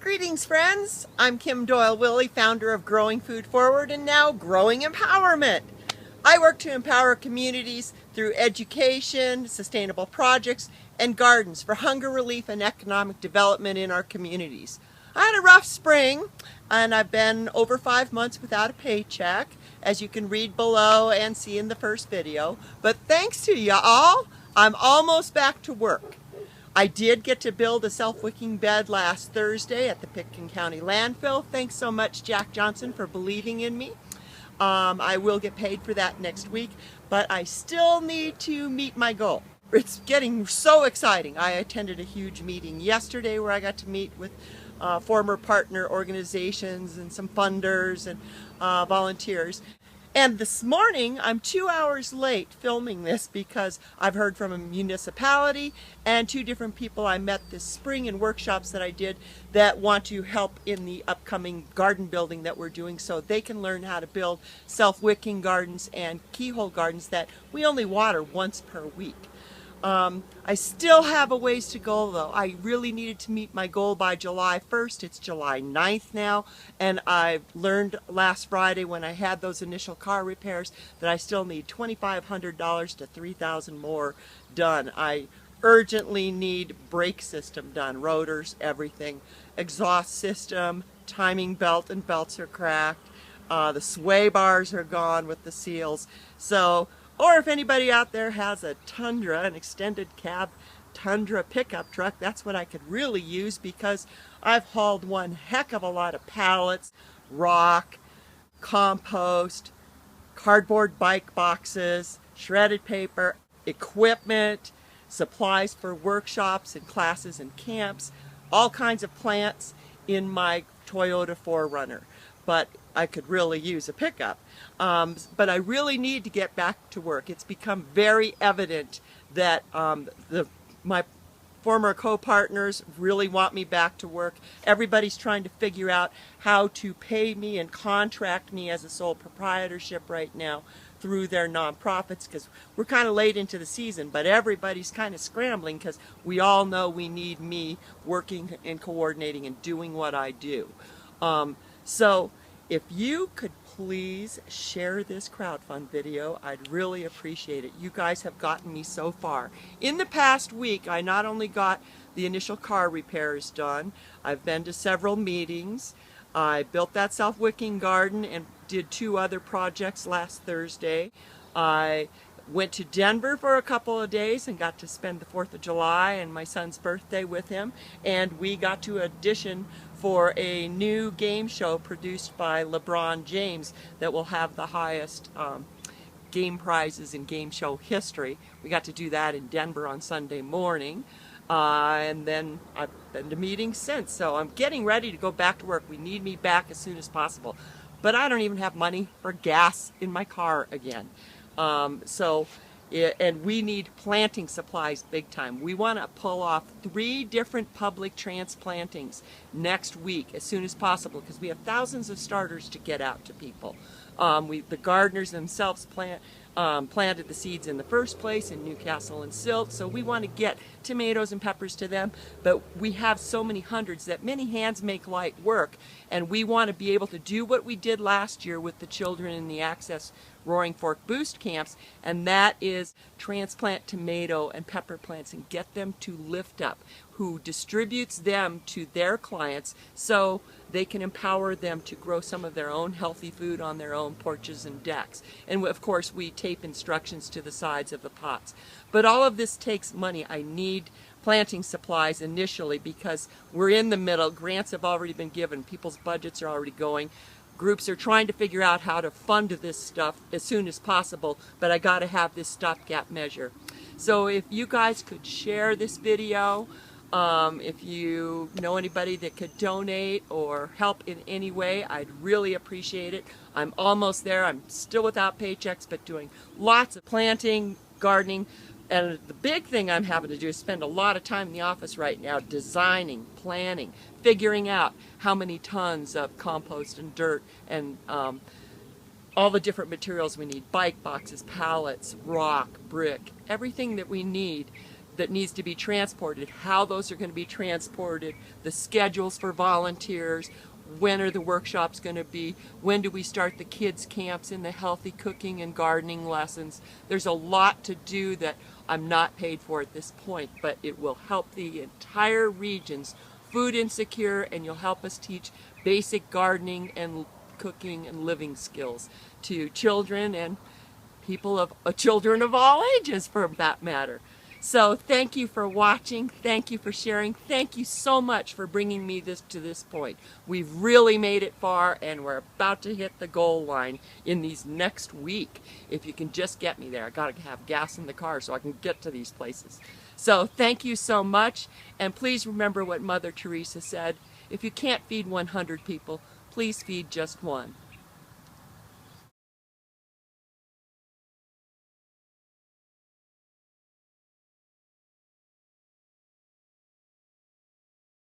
Greetings, friends. I'm Kim Doyle Wille, founder of Growing Food Forward and now Growing Empowerment. I work to empower communities through education, sustainable projects, and gardens for hunger relief and economic development in our communities. I had a rough spring, and I've been over 5 months without a paycheck, as you can read below and see in the first video. But thanks to y'all, I'm almost back to work. I did get to build a self-wicking bed last Thursday at the Pitkin County landfill. Thanks so much, Jack Johnson, for believing in me. I will get paid for that next week, but I still need to meet my goal. It's getting so exciting. I attended a huge meeting yesterday where I got to meet with former partner organizations and some funders and volunteers. And this morning, I'm 2 hours late filming this because I've heard from a municipality and 2 different people I met this spring in workshops that I did that want to help in the upcoming garden building that we're doing so they can learn how to build self-wicking gardens and keyhole gardens that we only water once per week. I still have a ways to go though. I really needed to meet my goal by July 1st. It's July 9th now, and I learned last Friday when I had those initial car repairs that I still need $2,500 to $3,000 more done. I urgently need brake system done, rotors, everything, exhaust system, timing belt and belts are cracked, the sway bars are gone with the seals. Or if anybody out there has a Tundra, an extended cab Tundra pickup truck, that's what I could really use because I've hauled one heck of a lot of pallets, rock, compost, cardboard bike boxes, shredded paper, equipment, supplies for workshops and classes and camps, all kinds of plants in my Toyota 4Runner. But I could really use a pickup. But I really need to get back to work. It's become very evident that my former co-partners really want me back to work. Everybody's trying to figure out how to pay me and contract me as a sole proprietorship right now through their nonprofits because we're kind of late into the season, but everybody's kind of scrambling because we all know we need me working and coordinating and doing what I do. So if you could please share this crowdfund video, I'd really appreciate it. You guys have gotten me so far. In the past week, I not only got the initial car repairs done, I've been to several meetings, I built that self-wicking garden and did 2 other projects last Thursday. I went to Denver for a couple of days and got to spend the 4th of July and my son's birthday with him, and we got to audition for a new game show produced by LeBron James that will have the highest game prizes in game show history. We got to do that in Denver on Sunday morning, and then I've been to meetings since, so I'm getting ready to go back to work. We need me back as soon as possible, but I don't even have money for gas in my car again. And we need planting supplies big time. We want to pull off 3 different public transplantings next week as soon as possible because we have thousands of starters to get out to people. The gardeners themselves planted the seeds in the first place in Newcastle and Silt, so we want to get tomatoes and peppers to them, but we have so many hundreds that many hands make light work, and we want to be able to do what we did last year with the children in the Access Roaring Fork Boost camps, and that is transplant tomato and pepper plants and get them to lift up, who distributes them to their clients so they can empower them to grow some of their own healthy food on their own porches and decks. And of course we tape instructions to the sides of the pots. But all of this takes money. I need planting supplies initially because we're in the middle. Grants have already been given. People's budgets are already going. Groups are trying to figure out how to fund this stuff as soon as possible, but I got to have this stopgap measure. So if you guys could share this video, if you know anybody that could donate or help in any way, I'd really appreciate it. I'm almost there. I'm still without paychecks, but doing lots of planting, gardening, and the big thing I'm having to do is spend a lot of time in the office right now designing, planning, figuring out how many tons of compost and dirt and all the different materials we need, bike boxes, pallets, rock, brick, everything that we need that needs to be transported, how those are going to be transported, the schedules for volunteers, when are the workshops going to be, when do we start the kids camps and the healthy cooking and gardening lessons. There's a lot to do that I'm not paid for at this point, but it will help the entire region's food insecure, and you'll help us teach basic gardening and cooking and living skills to children and people of children of all ages, for that matter. So thank you for watching, thank you for sharing, thank you so much for bringing me to this point. We've really made it far, and we're about to hit the goal line in these next week. If you can just get me there. I gotta have gas in the car so I can get to these places. So thank you so much, and please remember what Mother Teresa said: if you can't feed 100 people, please feed just one.